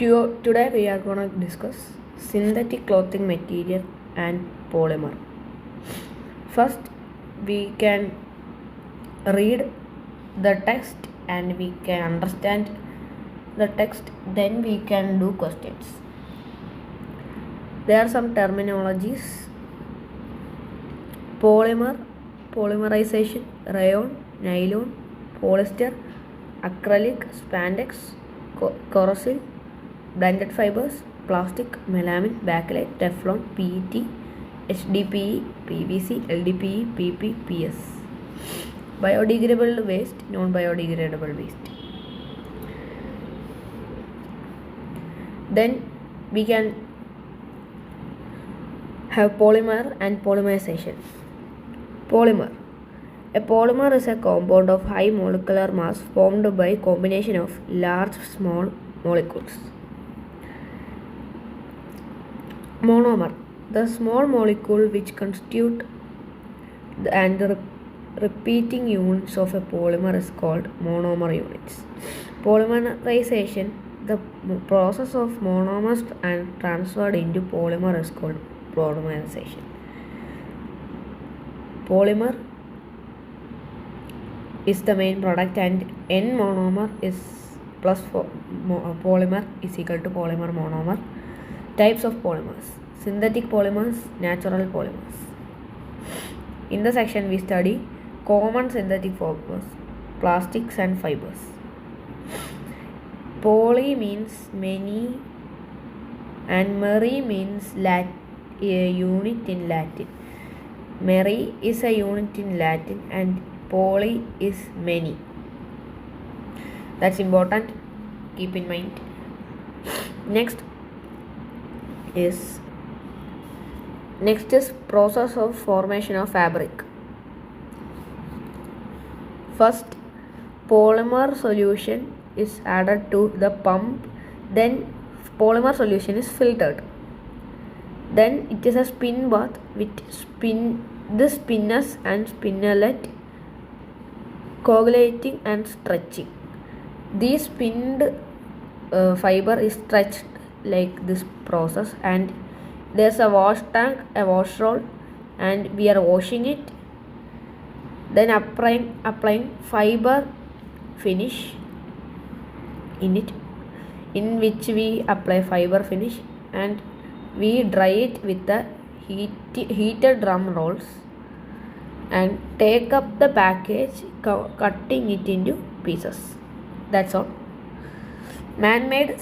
Today we are going to discuss synthetic clothing material and polymer. First, we can read the text and we can understand the text, then we can do questions. There are some terminologies: polymer, polymerization, rayon, nylon, polyester, acrylic, spandex, corrosive, blended fibers, plastic, melamine, bakelite, Teflon, PET, HDPE, PVC, LDPE, PP, PS. Biodegradable waste, non-biodegradable waste. Then we can have polymer and polymerization. Polymer. A polymer is a compound of high molecular mass formed by combination of large small molecules. Monomer. The small molecule which constitute and repeating units of a polymer is called monomer units. Polymerization. The process of monomers and transferred into polymer is called polymerization. Polymer is the main product and N monomer is plus polymer is equal to polymer monomer. Types of polymers: synthetic polymers, natural polymers. In the section we study common synthetic polymers, plastics and fibers. Poly means many and merry means a unit in Latin. Merry is a unit in Latin and poly is many. That's important, keep in mind. Next is process of formation of fabric. First, polymer solution is added to the pump, then polymer solution is filtered. Then it is a spin bath with the spinners and spinnelet coagulating and stretching. This spinned fiber is stretched like this process, and there's a wash tank, a wash roll, and we are washing it. Then applying fiber finish in it, in which we apply fiber finish and we dry it with the heated drum rolls and take up the package, cutting it into pieces. That's all. Man-made